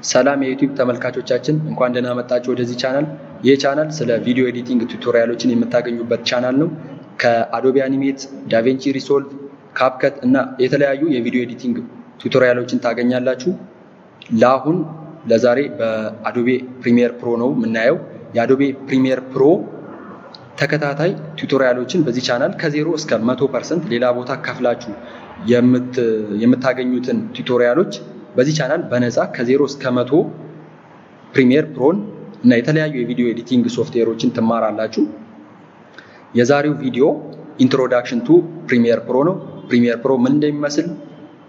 ሰላም የዩቲዩብ ተመልካቾቻችን እንኳን ደህና መጣችሁ ወደዚህ ቻናል። ይህ ቻናል ስለ ቪዲዮ ኤዲቲንግ ቱቶሪያሎችን የምታገኙበት ቻናል ነው። ከአዶቢ አኒሜት፣ ዳቪንቺ ሪሶልቭ፣ ካፕከት እና የተለያዩ የቪዲዮ ኤዲቲንግ ቱቶሪያሎችን ታገኛላችሁ። ለዛሬ በአዶቤ ፕሪሚየር ፕሮ ነው የምናየው። የአዶቤ ፕሪሚየር ፕሮ ተከታታይ ቱቶሪያሎችን በዚህ ቻናል ከ0 እስከ 100% ሌላ ቦታ ከፍላችሁ የምታገኙትን ቱቶሪያሎች በዚህ ቻናል በነፃ ከ0 እስከ 100 ፕሪሚየር ፕሮን እና የተለያዩ የቪዲዮ ኤዲቲንግ ሶፍትዌሮችን ትማራላችሁ። የዛሬው ቪዲዮ ኢንትሮዳክሽን ቱ ፕሪሚየር ፕሮ ነው። ፕሪሚየር ፕሮ ምን እንደሚመስል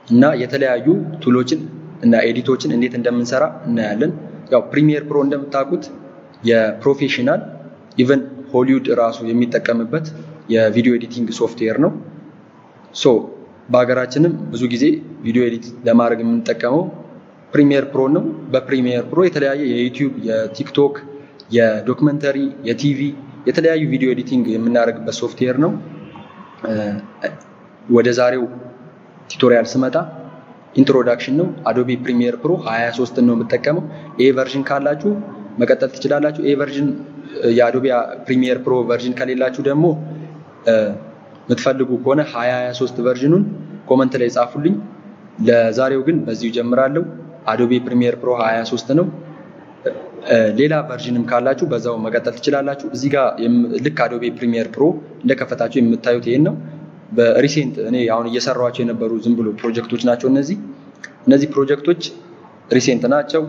እና የተለያዩ ቱሎችን እና ኤዲቶችን እንዴት እንደምንሰራ እናያለን። ያው ፕሪሚየር ፕሮ እንደምታውቁት የፕሮፌሽናል ኢቨን ሆሊውድ ራሱ የሚጠቀምበት የቪዲዮ ኤዲቲንግ ሶፍትዌር ነው። በሀገራችንም ብዙ ጊዜ ቪዲዮ ኤዲት ለማድረግ የምንጠቀመው ፕሪሚየር ፕሮ ነው። በፕሪሚየር ፕሮ የተለያየ የዩቲዩብ፣ የቲክቶክ፣ የዶክመንተሪ፣ የቲቪ የተለያዩ ቪዲዮ ኤዲቲንግ የምናደርግበት ሶፍትዌር ነው። ወደ ዛሬው ቱቶሪያል ስመጣ ኢንትሮዳክሽን ነው። አዶቢ ፕሪሚየር ፕሮ 23 ነው የምጠቀመው። ኤ ቨርዥን ካላችሁ መቀጠል ትችላላችሁ። ኤ ቨርዥን የአዶቢ ፕሪሚየር ፕሮ ቨርዥን ከሌላችሁ ደግሞ የምትፈልጉ ከሆነ 2023 ቨርዥኑን ኮመንት ላይ ጻፉልኝ። ለዛሬው ግን በዚሁ ጀምራለሁ። አዶቢ ፕሪሚየር ፕሮ 23 ነው። ሌላ ቨርዥንም ካላችሁ በዛው መቀጠል ትችላላችሁ። እዚህ ጋር ልክ አዶቢ ፕሪሚየር ፕሮ እንደከፈታችሁ የምታዩት ይሄን ነው። በሪሴንት እኔ አሁን እየሰራኋቸው የነበሩ ዝም ብሎ ፕሮጀክቶች ናቸው። እነዚህ ፕሮጀክቶች ሪሴንት ናቸው።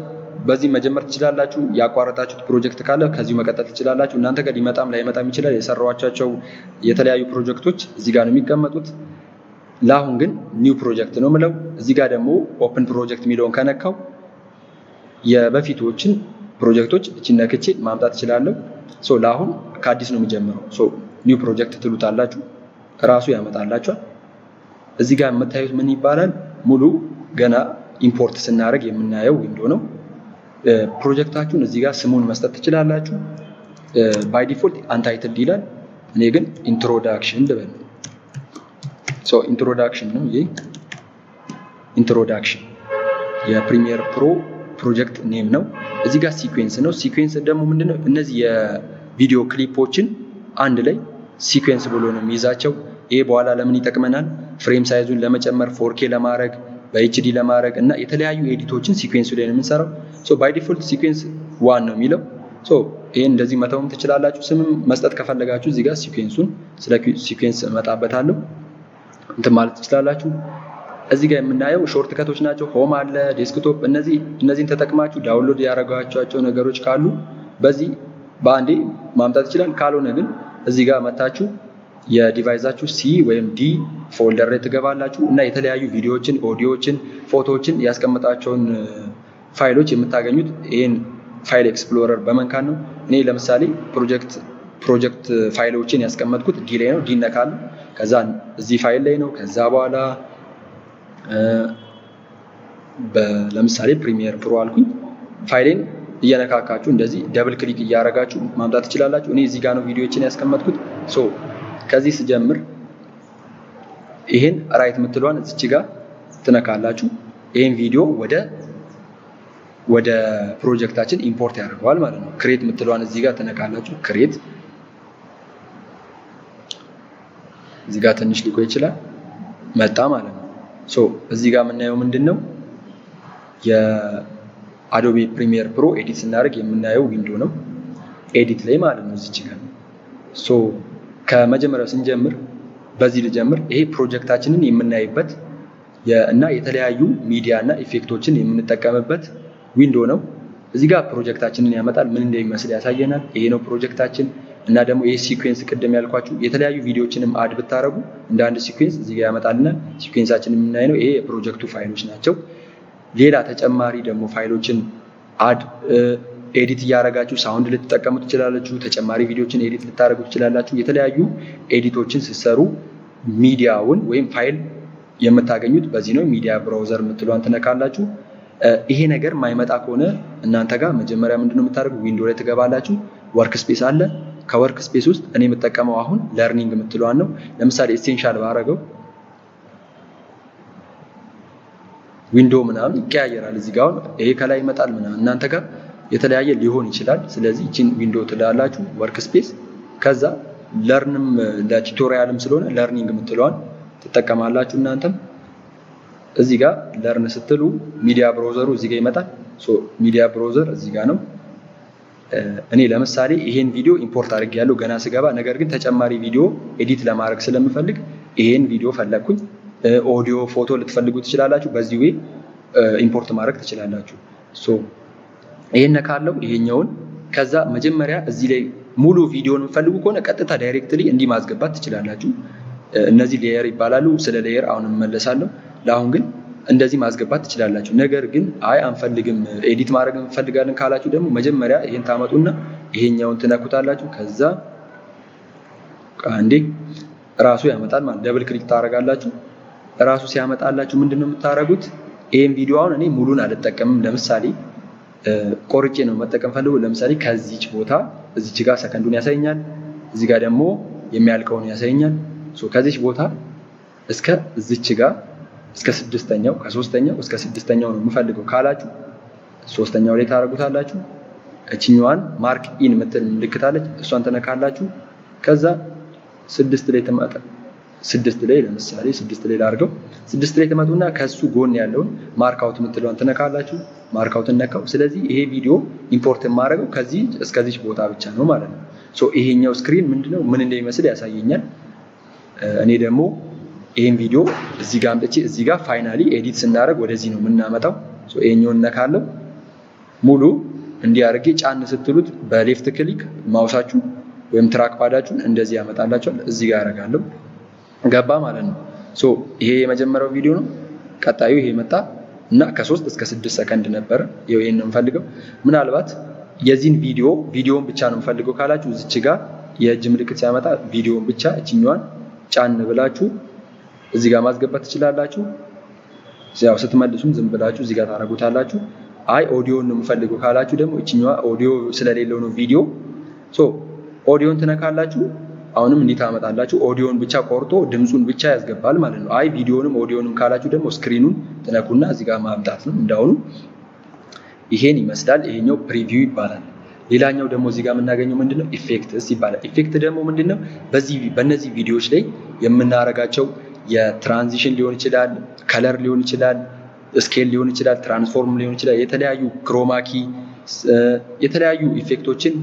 በዚህ መጀመር ትችላላችሁ። ያቋረጣችሁት ፕሮጀክት ካለ ከዚሁ መቀጠል ትችላላችሁ። እናንተ ጋር ሊመጣም ላይመጣም ይችላል። የሰራኋቸው የተለያዩ ፕሮጀክቶች እዚህ ጋር ነው የሚቀመጡት። ለአሁን ግን ኒው ፕሮጀክት ነው ምለው። እዚህ ጋር ደግሞ ኦፕን ፕሮጀክት የሚለውን ከነካው የበፊቶችን ፕሮጀክቶች እቺን ነክቼ ማምጣት እችላለሁ። ለአሁን ከአዲስ ነው የሚጀምረው። ኒው ፕሮጀክት ትሉታላችሁ፣ ራሱ ያመጣላችኋል። እዚህ ጋር የምታዩት ምን ይባላል? ሙሉ ገና ኢምፖርት ስናደርግ የምናየው ዊንዶ ነው። ፕሮጀክታችሁን እዚህ ጋር ስሙን መስጠት ትችላላችሁ። ባይ ዲፎልት አንታይትልድ ይላል። እኔ ግን ኢንትሮዳክሽን ልበል። ኢንትሮዳክሽን ነው ይሄ። ኢንትሮዳክሽን የፕሪሚየር ፕሮ ፕሮጀክት ኔም ነው። እዚህ ጋር ሲኩዌንስ ነው። ሲኩዌንስ ደግሞ ምንድነው? እነዚህ የቪዲዮ ክሊፖችን አንድ ላይ ሲኩዌንስ ብሎ ነው የሚይዛቸው። ይሄ በኋላ ለምን ይጠቅመናል? ፍሬም ሳይዙን ለመጨመር፣ 4K ለማድረግ፣ በኤችዲ ለማድረግ እና የተለያዩ ኤዲቶችን ሲኩዌንስ ላይ ነው የምንሰራው። ባይ ዲፎልት ሲኩዌንስ 1 ነው የሚለው። ይሄን እንደዚህ መተውም ትችላላችሁ። ስምም መስጠት ከፈለጋችሁ እዚህ ጋር ሲኩዌንሱን ስለ ሲኩዌንስ እመጣበታለሁ እንትን ማለት ትችላላችሁ። እዚህ ጋር የምናየው ሾርት ከቶች ናቸው። ሆም አለ፣ ዴስክቶፕ። እነዚህን ተጠቅማችሁ ዳውንሎድ ያደረጋችኋቸው ነገሮች ካሉ በዚህ በአንዴ ማምጣት ይችላል። ካልሆነ ግን እዚህ ጋር መታችሁ የዲቫይሳችሁ ሲ ወይም ዲ ፎልደር ላይ ትገባላችሁ እና የተለያዩ ቪዲዮዎችን፣ ኦዲዮዎችን፣ ፎቶዎችን ያስቀመጣቸውን ፋይሎች የምታገኙት ይሄን ፋይል ኤክስፕሎረር በመንካት ነው። እኔ ለምሳሌ ፕሮጀክት ፋይሎችን ያስቀመጥኩት ዲ ላይ ነው። ዲ ነካለሁ። ከዛ እዚህ ፋይል ላይ ነው። ከዛ በኋላ ለምሳሌ ፕሪሚየር ፕሮ አልኩኝ። ፋይሌን እየነካካችሁ እንደዚህ ደብል ክሊክ እያደረጋችሁ ማምጣት ትችላላችሁ። እኔ እዚህ ጋር ነው ቪዲዮዎችን ያስቀመጥኩት። ከዚህ ስጀምር ይሄን ራይት የምትሏን እዚች ጋር ትነካላችሁ። ይሄን ቪዲዮ ወደ ፕሮጀክታችን ኢምፖርት ያደርገዋል ማለት ነው። ክሬት የምትሏን እዚህ ጋር ትነካላችሁ። ክሬት እዚህ ጋር ትንሽ ሊቆይ ይችላል፣ መጣ ማለት ነው። እዚህ ጋር የምናየው ምንድነው? የአዶቢ ፕሪሚየር ፕሮ ኤዲት ስናደርግ የምናየው ዊንዶ ነው። ኤዲት ላይ ማለት ነው እዚች ጋር። ከመጀመሪያው ስንጀምር በዚህ ልጀምር። ይሄ ፕሮጀክታችንን የምናይበት እና የተለያዩ ሚዲያ እና ኢፌክቶችን የምንጠቀምበት ዊንዶ ነው። እዚህ ጋር ፕሮጀክታችንን ያመጣል፣ ምን እንደሚመስል ያሳየናል። ይሄ ነው ፕሮጀክታችን። እና ደግሞ ይሄ ሲኩዌንስ ቅድም ያልኳችሁ የተለያዩ ቪዲዮዎችንም አድ ብታረጉ እንደ አንድ ሲኩዌንስ እዚህ ጋር ያመጣልናል። ሲኩዌንሳችን የምናይ ነው። ይሄ የፕሮጀክቱ ፋይሎች ናቸው። ሌላ ተጨማሪ ደግሞ ፋይሎችን አድ ኤዲት እያደረጋችሁ ሳውንድ ልትጠቀሙ ትችላላችሁ። ተጨማሪ ቪዲዮዎችን ኤዲት ልታደርጉ ትችላላችሁ። የተለያዩ ኤዲቶችን ስትሰሩ ሚዲያውን ወይም ፋይል የምታገኙት በዚህ ነው። ሚዲያ ብራውዘር የምትሏን ትነካላችሁ። ይሄ ነገር ማይመጣ ከሆነ እናንተ ጋር መጀመሪያ ምንድነው የምታደርጉ? ዊንዶ ላይ ትገባላችሁ። ወርክ ስፔስ አለ። ከወርክ ስፔስ ውስጥ እኔ የምጠቀመው አሁን ለርኒንግ የምትሏን ነው። ለምሳሌ ኤሴንሻል ባረገው ዊንዶ ምናምን ይቀያየራል። እዚህ ጋር አሁን ይሄ ከላይ ይመጣል ምናምን እናንተ ጋር የተለያየ ሊሆን ይችላል። ስለዚህ እቺን ዊንዶ ትላላችሁ ወርክ ስፔስ። ከዛ ለርንም ለቱቶሪያልም ስለሆነ ለርኒንግ የምትለዋን ትጠቀማላችሁ። እናንተም እዚህ ጋር ለርን ስትሉ ሚዲያ ብራውዘሩ እዚህ ጋር ይመጣል። ሚዲያ ብራውዘር እዚህ ጋር ነው። እኔ ለምሳሌ ይሄን ቪዲዮ ኢምፖርት አድርጌያለሁ ገና ስገባ። ነገር ግን ተጨማሪ ቪዲዮ ኤዲት ለማድረግ ስለምፈልግ ይሄን ቪዲዮ ፈለግኩኝ። ኦዲዮ፣ ፎቶ ልትፈልጉ ትችላላችሁ። በዚህ ዌይ ኢምፖርት ማድረግ ትችላላችሁ። ይሄን ካለው ይሄኛውን ከዛ መጀመሪያ እዚህ ላይ ሙሉ ቪዲዮን የምትፈልጉ ከሆነ ቀጥታ ዳይሬክትሊ እንዲህ ማስገባት ትችላላችሁ። እነዚህ ሌየር ይባላሉ። ስለ ሌየር አሁን እመለሳለሁ። ለአሁን ግን እንደዚህ ማስገባት ትችላላችሁ። ነገር ግን አይ አንፈልግም ኤዲት ማድረግ እንፈልጋለን ካላችሁ ደግሞ መጀመሪያ ይሄን ታመጡና ይሄኛውን ትነኩታላችሁ። ከዛ አንዴ ራሱ ያመጣል ማለት ደብል ክሊክ ታደርጋላችሁ። ራሱ ሲያመጣላችሁ ምንድነው የምታደርጉት? ይሄን ቪዲዮ አሁን እኔ ሙሉን አልጠቀምም። ለምሳሌ ቆርጬ ነው መጠቀም ፈልጉ። ለምሳሌ ከዚች ቦታ እዚች ጋር ሰከንዱን ያሳየኛል፣ እዚህ ጋር ደግሞ የሚያልቀውን ያሳየኛል። ከዚች ቦታ እስከ እዚች ጋር እስከ ስድስተኛው ከሶስተኛው እስከ ስድስተኛው ነው የምፈልገው ካላችሁ ሶስተኛው ላይ ታደርጉታላችሁ። እቺኛዋን ማርክ ኢን ምትል ምልክታለች እሷን ተነካላችሁ። ከዛ ስድስት ላይ ተመጣ ስድስት ላይ ለምሳሌ ስድስት ላይ ላድርገው። ስድስት ላይ ተመጡና ከሱ ጎን ያለውን ማርክ አውት ምትለዋን ተነካላችሁ። ማርክ አውት ነካው። ስለዚህ ይሄ ቪዲዮ ኢምፖርት የማደርገው ከዚህ እስከዚህ ቦታ ብቻ ነው ማለት ነው። ይሄኛው ስክሪን ምንድነው ምን እንደሚመስል ያሳየኛል። እኔ ደግሞ ይሄን ቪዲዮ እዚህ ጋር አምጥቼ እዚህ ጋር ፋይናሊ ኤዲት ስናደርግ ወደዚህ ነው የምናመጣው። ይሄኛውን ነካለው። ሙሉ እንዲህ አድርጌ ጫን ስትሉት በሌፍት ክሊክ ማውሳችሁ ወይም ትራክ ፓዳችሁን እንደዚህ ያመጣላችኋል። እዚህ ጋር አደርጋለሁ። ገባ ማለት ነው። ይሄ የመጀመሪያው ቪዲዮ ነው። ቀጣዩ ይሄ መጣ እና ከ3 እስከ 6 ሰከንድ ነበር። ይሄን ነው የምፈልገው። ምናልባት የዚህን ቪዲዮን ብቻ ነው የምፈልገው ካላችሁ እዚች ጋር የእጅ ምልክት ሲያመጣ ቪዲዮን ብቻ እቺኛዋን ጫን ብላችሁ እዚህ ጋር ማስገባት ትችላላችሁ። ያው ስትመልሱም ዝም ብላችሁ እዚህ ጋር ታረጉታላችሁ። አይ ኦዲዮን ነው የምፈልገው ካላችሁ ደግሞ እቺኛዋ ኦዲዮ ስለሌለው ነው ቪዲዮ። ኦዲዮን ትነካላችሁ። አሁንም እንዲህ ታመጣላችሁ። ኦዲዮን ብቻ ቆርጦ ድምጹን ብቻ ያስገባል ማለት ነው። አይ ቪዲዮንም ኦዲዮንም ካላችሁ ደግሞ ስክሪኑን ትነኩና እዚህ ጋር ማምጣት ነው። እንዳውኑ ይሄን ይመስላል። ይሄኛው ፕሪቪው ይባላል። ሌላኛው ደግሞ እዚህ ጋር የምናገኘው ምንድነው? ኢፌክትስ ይባላል። ኢፌክት ደግሞ ምንድነው? በእነዚህ ቪዲዮዎች ላይ የምናረጋቸው የትራንዚሽን ሊሆን ይችላል፣ ከለር ሊሆን ይችላል፣ ስኬል ሊሆን ይችላል፣ ትራንስፎርም ሊሆን ይችላል፣ የተለያዩ ክሮማኪ የተለያዩ ኢፌክቶችን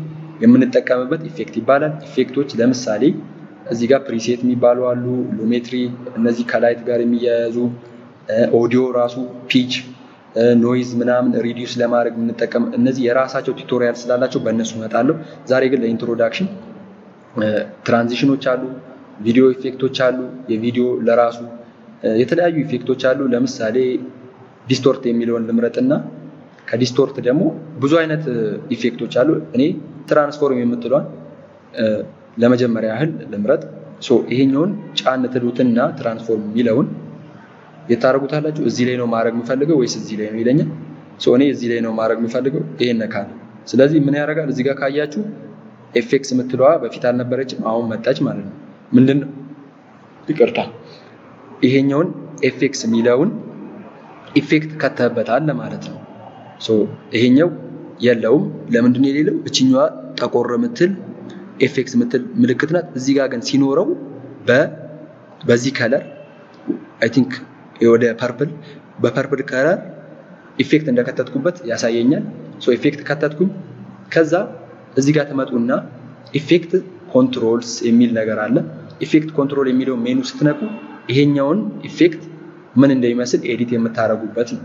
የምንጠቀምበት ኢፌክት ይባላል። ኢፌክቶች ለምሳሌ እዚህ ጋር ፕሪሴት የሚባሉ አሉ፣ ሉሜትሪ፣ እነዚህ ከላይት ጋር የሚያያዙ ኦዲዮ ራሱ ፒች፣ ኖይዝ ምናምን ሪዲዩስ ለማድረግ የምንጠቀም እነዚህ የራሳቸው ቱቶሪያል ስላላቸው በእነሱ እመጣለሁ። ዛሬ ግን ለኢንትሮዳክሽን ትራንዚሽኖች አሉ፣ ቪዲዮ ኢፌክቶች አሉ፣ የቪዲዮ ለራሱ የተለያዩ ኢፌክቶች አሉ። ለምሳሌ ዲስቶርት የሚለውን ልምረጥና ከዲስቶርት ደግሞ ብዙ አይነት ኢፌክቶች አሉ። እኔ ትራንስፎርም የምትለዋን ለመጀመሪያ ያህል ልምረጥ። ይሄኛውን ጫን ትሉትና ትራንስፎርም የሚለውን የታረጉታላችሁ። እዚህ ላይ ነው ማድረግ የምፈልገው ወይስ እዚህ ላይ ነው ይለኛል። እኔ እዚህ ላይ ነው ማድረግ የምፈልገው። ይሄን ነካል። ስለዚህ ምን ያደርጋል? እዚህ ጋር ካያችሁ ኤፌክስ የምትለዋ በፊት አልነበረችም፣ አሁን መጣች ማለት ነው። ምንድነው? ይቅርታ፣ ይሄኛውን ኤፌክስ የሚለውን ኢፌክት ከተበታል ለማለት ነው። ይሄኛው የለውም። ለምንድን ነው የሌለው? እችኛዋ ጠቆር ምትል ኤፌክስ ምትል ምልክት ናት። እዚህ ጋር ግን ሲኖረው በዚህ ከለር አይ ቲንክ ወደ ፐርፕል በፐርፕል ከለር ኢፌክት እንደከተትኩበት ያሳየኛል። ኢፌክት ከተትኩኝ። ከዛ እዚህ ጋር ትመጡና ኢፌክት ኮንትሮልስ የሚል ነገር አለ። ኢፌክት ኮንትሮል የሚለው ሜኑ ስትነኩ ይሄኛውን ኢፌክት ምን እንደሚመስል ኤዲት የምታረጉበት ነው።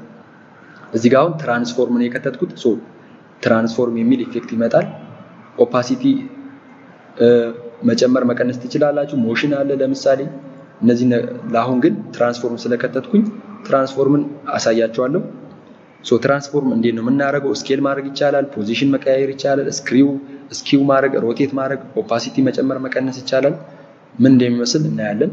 እዚህ ጋር አሁን ትራንስፎርም ነው የከተትኩት። ትራንስፎርም የሚል ኢፌክት ይመጣል። ኦፓሲቲ መጨመር መቀነስ ትችላላችሁ። ሞሽን አለ ለምሳሌ እነዚህ። ለአሁን ግን ትራንስፎርም ስለከተትኩኝ ትራንስፎርምን አሳያችኋለሁ። ትራንስፎርም እንዴት ነው የምናደርገው? ስኬል ማድረግ ይቻላል፣ ፖዚሽን መቀያየር ይቻላል፣ ስኪው ማድረግ፣ ሮቴት ማድረግ፣ ኦፓሲቲ መጨመር መቀነስ ይቻላል። ምን እንደሚመስል እናያለን።